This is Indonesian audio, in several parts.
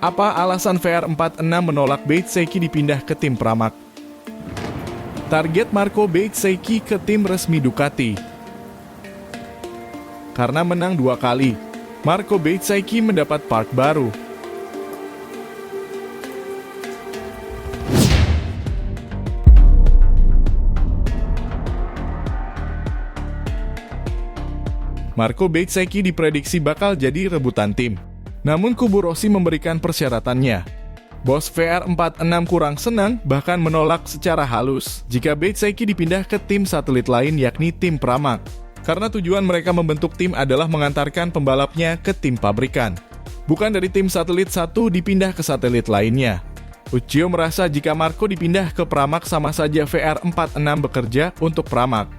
Apa alasan VR46 menolak Beizeki dipindah ke tim Pramac? Target Marco Beizeki ke tim resmi Ducati. Karena menang 2 kali, Marco Beizeki mendapat part baru. Marco Beizeki diprediksi bakal jadi rebutan tim. Namun kubu Rossi memberikan persyaratannya. Bos VR46 kurang senang, bahkan menolak secara halus jika Beizeki dipindah ke tim satelit lain yakni tim Pramac. Karena tujuan mereka membentuk tim adalah mengantarkan pembalapnya ke tim pabrikan. Bukan dari tim satelit satu dipindah ke satelit lainnya. Uccio merasa jika Marco dipindah ke Pramac sama saja VR46 bekerja untuk Pramac.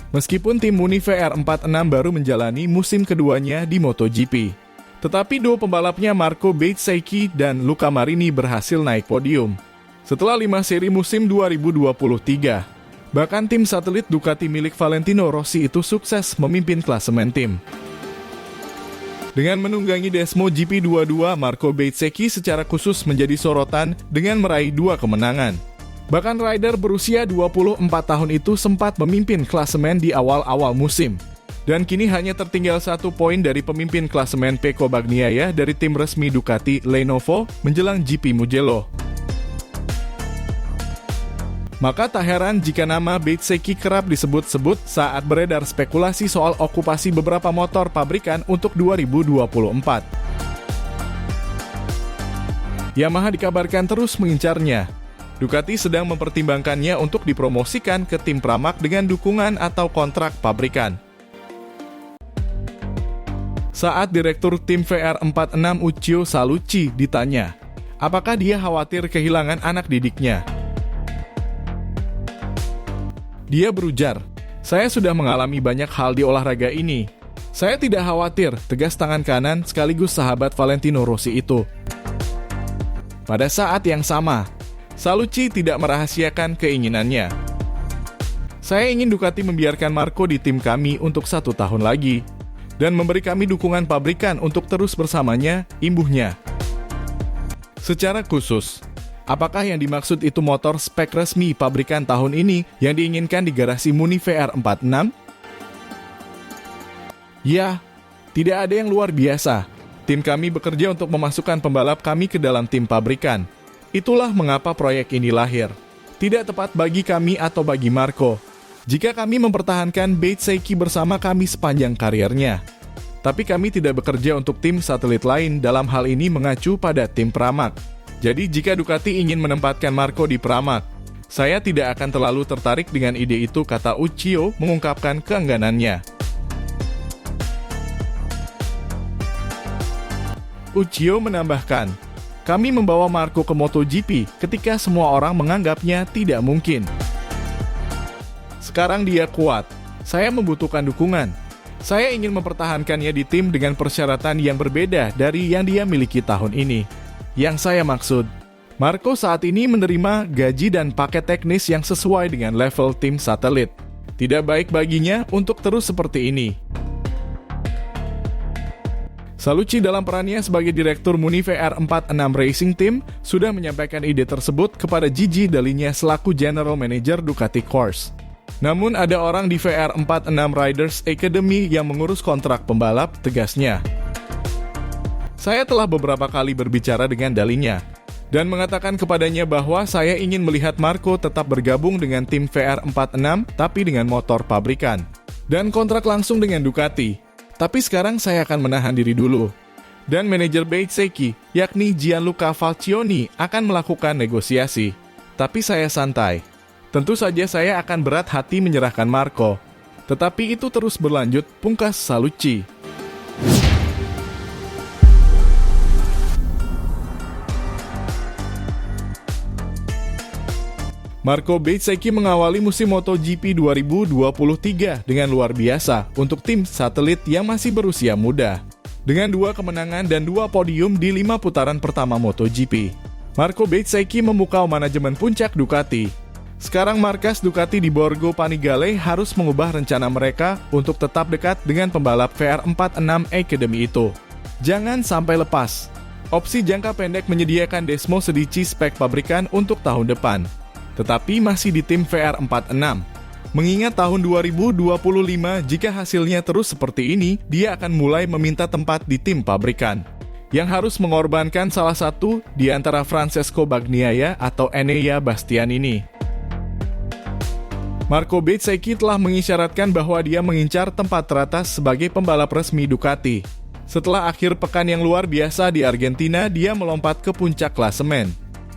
Meskipun tim Muni VR46 baru menjalani musim keduanya di MotoGP. Tetapi duo pembalapnya Marco Beizeki dan Luca Marini berhasil naik podium. Setelah 5 seri musim 2023, bahkan tim satelit Ducati milik Valentino Rossi itu sukses memimpin klasemen tim. Dengan menunggangi Desmo GP22, Marco Beizeki secara khusus menjadi sorotan dengan meraih 2 kemenangan. Bahkan rider berusia 24 tahun itu sempat memimpin klasemen di awal-awal musim. Dan kini hanya tertinggal 1 poin dari pemimpin klasemen Pecco Bagnaia dari tim resmi Ducati Lenovo menjelang GP Mugello. Maka tak heran jika nama Beizeki kerap disebut-sebut saat beredar spekulasi soal okupasi beberapa motor pabrikan untuk 2024. Yamaha dikabarkan terus mengincarnya. Ducati sedang mempertimbangkannya untuk dipromosikan ke tim Pramac dengan dukungan atau kontrak pabrikan. Saat Direktur Tim VR46 Uccio Salucci ditanya, apakah dia khawatir kehilangan anak didiknya? Dia berujar, saya sudah mengalami banyak hal di olahraga ini. Saya tidak khawatir, tegas tangan kanan sekaligus sahabat Valentino Rossi itu. Pada saat yang sama, Salucci tidak merahasiakan keinginannya. Saya ingin Ducati membiarkan Marco di tim kami untuk 1 tahun lagi, dan memberi kami dukungan pabrikan untuk terus bersamanya, imbuhnya. Secara khusus, apakah yang dimaksud itu motor spek resmi pabrikan tahun ini yang diinginkan di garasi Muni VR46? Ya, tidak ada yang luar biasa. Tim kami bekerja untuk memasukkan pembalap kami ke dalam tim pabrikan. Itulah mengapa proyek ini lahir. Tidak tepat bagi kami atau bagi Marco, jika kami mempertahankan Beizeki bersama kami sepanjang karirnya. Tapi kami tidak bekerja untuk tim satelit lain, dalam hal ini mengacu pada tim Pramac. Jadi jika Ducati ingin menempatkan Marco di Pramac, saya tidak akan terlalu tertarik dengan ide itu, kata Uccio mengungkapkan keengganannya. Uccio menambahkan, kami membawa Marco ke MotoGP ketika semua orang menganggapnya tidak mungkin. Sekarang dia kuat. Saya membutuhkan dukungan. Saya ingin mempertahankannya di tim dengan persyaratan yang berbeda dari yang dia miliki tahun ini. Yang saya maksud, Marco saat ini menerima gaji dan paket teknis yang sesuai dengan level tim satelit. Tidak baik baginya untuk terus seperti ini. Salucci dalam perannya sebagai Direktur Muni VR46 Racing Team sudah menyampaikan ide tersebut kepada Gigi Dall'Igna selaku General Manager Ducati Corse. Namun ada orang di VR46 Riders Academy yang mengurus kontrak pembalap, tegasnya. Saya telah beberapa kali berbicara dengan Dall'Igna dan mengatakan kepadanya bahwa saya ingin melihat Marco tetap bergabung dengan tim VR46 tapi dengan motor pabrikan dan kontrak langsung dengan Ducati. Tapi sekarang saya akan menahan diri dulu. Dan manajer Beizeki, yakni Gianluca Falcioni, akan melakukan negosiasi. Tapi saya santai. Tentu saja saya akan berat hati menyerahkan Marco. Tetapi itu terus berlanjut, pungkas Salucci. Marco Beizeki mengawali musim MotoGP 2023 dengan luar biasa untuk tim satelit yang masih berusia muda. Dengan 2 kemenangan dan 2 podium di 5 putaran pertama MotoGP, Marco Beizeki memukau manajemen puncak Ducati. Sekarang markas Ducati di Borgo Panigale harus mengubah rencana mereka untuk tetap dekat dengan pembalap VR46 Academy itu. Jangan sampai lepas. Opsi jangka pendek menyediakan Desmo Sedici spek pabrikan untuk tahun depan, tetapi masih di tim VR46. Mengingat tahun 2025, jika hasilnya terus seperti ini, dia akan mulai meminta tempat di tim pabrikan, yang harus mengorbankan salah satu di antara Francesco Bagnaia atau Enea Bastianini. Marco Bezzecchi telah mengisyaratkan bahwa dia mengincar tempat teratas sebagai pembalap resmi Ducati. Setelah akhir pekan yang luar biasa di Argentina, dia melompat ke puncak klasemen.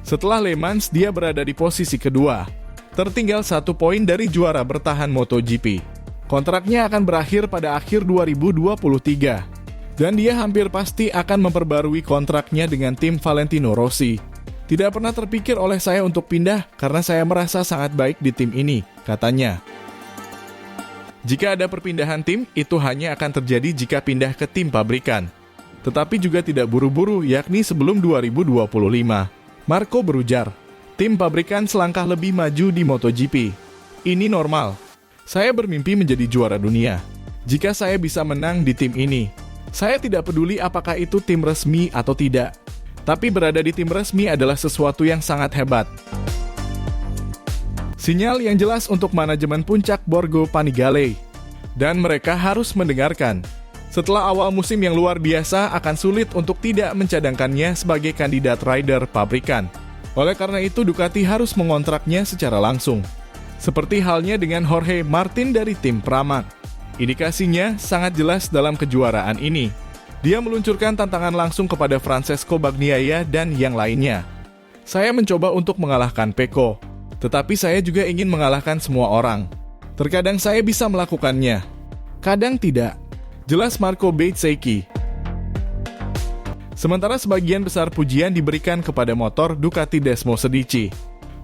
Setelah Le Mans, dia berada di posisi kedua, tertinggal 1 poin dari juara bertahan MotoGP. Kontraknya akan berakhir pada akhir 2023, dan dia hampir pasti akan memperbarui kontraknya dengan tim Valentino Rossi. Tidak pernah terpikir oleh saya untuk pindah karena saya merasa sangat baik di tim ini, katanya. Jika ada perpindahan tim, itu hanya akan terjadi jika pindah ke tim pabrikan. Tetapi juga tidak buru-buru, yakni sebelum 2025. Marco berujar, tim pabrikan selangkah lebih maju di MotoGP. Ini normal. Saya bermimpi menjadi juara dunia. Jika saya bisa menang di tim ini, saya tidak peduli apakah itu tim resmi atau tidak. Tapi berada di tim resmi adalah sesuatu yang sangat hebat. Sinyal yang jelas untuk manajemen puncak Borgo Panigale. Dan mereka harus mendengarkan. Setelah awal musim yang luar biasa, akan sulit untuk tidak mencadangkannya sebagai kandidat rider pabrikan. Oleh karena itu, Ducati harus mengontraknya secara langsung. Seperti halnya dengan Jorge Martin dari tim Pramac. Indikasinya sangat jelas dalam kejuaraan ini. Dia meluncurkan tantangan langsung kepada Francesco Bagnaia dan yang lainnya. Saya mencoba untuk mengalahkan Pecco. Tetapi saya juga ingin mengalahkan semua orang. Terkadang saya bisa melakukannya, kadang tidak. Jelas Marco Bezzecchi. Sementara sebagian besar pujian diberikan kepada motor Ducati Desmo Sedici.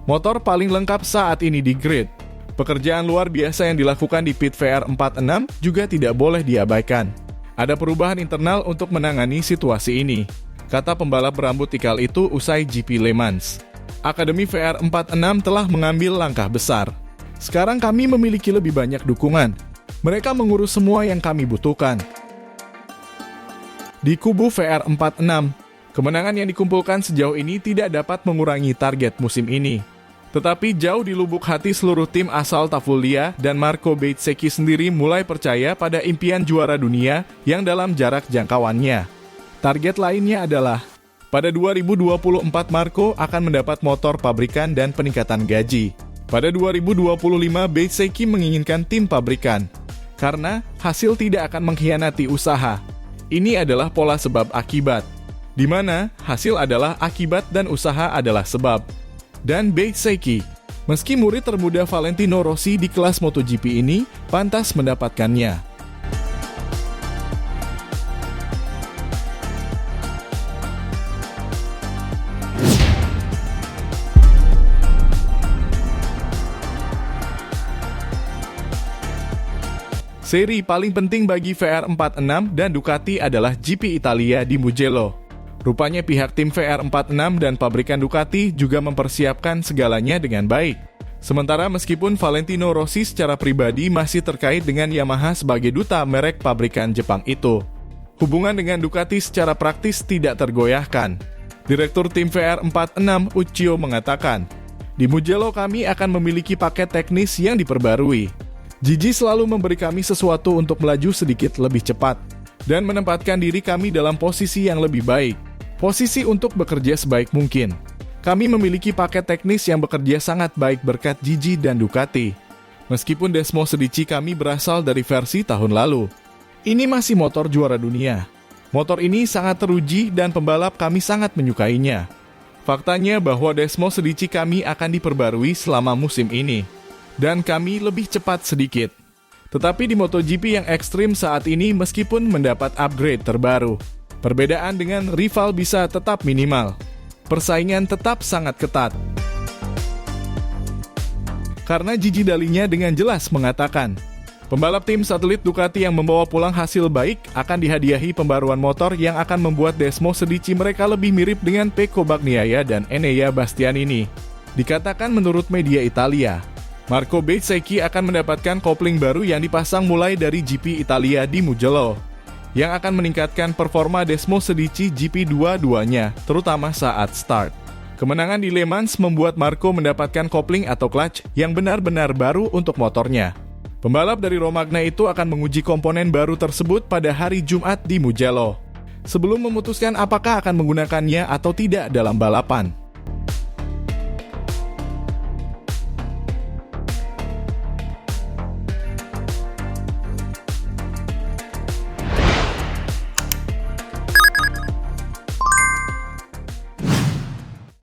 Motor paling lengkap saat ini di grid. Pekerjaan luar biasa yang dilakukan di pit VR46 juga tidak boleh diabaikan. Ada perubahan internal untuk menangani situasi ini, kata pembalap berambut ikal itu usai GP Le Mans. Akademi VR46 telah mengambil langkah besar. Sekarang kami memiliki lebih banyak dukungan. Mereka mengurus semua yang kami butuhkan. Di kubu VR46, kemenangan yang dikumpulkan sejauh ini tidak dapat mengurangi target musim ini. Tetapi jauh di lubuk hati seluruh tim asal Tavulia dan Marco Bezzecchi sendiri mulai percaya pada impian juara dunia yang dalam jarak jangkauannya. Target lainnya adalah pada 2024 Marco akan mendapat motor pabrikan dan peningkatan gaji. Pada 2025 Bezzecchi menginginkan tim pabrikan, karena hasil tidak akan mengkhianati usaha. Ini adalah pola sebab akibat, di mana hasil adalah akibat dan usaha adalah sebab. Dan Bezzecchi, meski murid termuda Valentino Rossi di kelas MotoGP ini, pantas mendapatkannya. Seri paling penting bagi VR46 dan Ducati adalah GP Italia di Mugello. Rupanya pihak tim VR46 dan pabrikan Ducati juga mempersiapkan segalanya dengan baik. Sementara meskipun Valentino Rossi secara pribadi masih terkait dengan Yamaha sebagai duta merek pabrikan Jepang itu, hubungan dengan Ducati secara praktis tidak tergoyahkan. Direktur tim VR46 Uccio mengatakan, "Di Mugello kami akan memiliki paket teknis yang diperbarui. Gigi selalu memberi kami sesuatu untuk melaju sedikit lebih cepat dan menempatkan diri kami dalam posisi yang lebih baik, posisi untuk bekerja sebaik mungkin. Kami memiliki paket teknis yang bekerja sangat baik berkat Gigi dan Ducati. Meskipun Desmo Sedici kami berasal dari versi tahun lalu, ini masih motor juara dunia. Motor ini sangat teruji dan pembalap kami sangat menyukainya. Faktanya bahwa Desmo Sedici kami akan diperbarui selama musim ini. Dan kami lebih cepat sedikit. Tetapi di MotoGP yang ekstrim saat ini meskipun mendapat upgrade terbaru, perbedaan dengan rival bisa tetap minimal. Persaingan tetap sangat ketat." Karena Gigi Dalinya dengan jelas mengatakan, pembalap tim satelit Ducati yang membawa pulang hasil baik akan dihadiahi pembaruan motor yang akan membuat Desmo Sedici mereka lebih mirip dengan Pecco Bagnaia dan Enea Bastianini. Dikatakan menurut media Italia, Marco Bezzecchi akan mendapatkan kopling baru yang dipasang mulai dari GP Italia di Mugello, yang akan meningkatkan performa Desmo Sedici GP dua-duanya, terutama saat start. Kemenangan di Le Mans membuat Marco mendapatkan kopling atau clutch yang benar-benar baru untuk motornya. Pembalap dari Romagna itu akan menguji komponen baru tersebut pada hari Jumat di Mugello, sebelum memutuskan apakah akan menggunakannya atau tidak dalam balapan.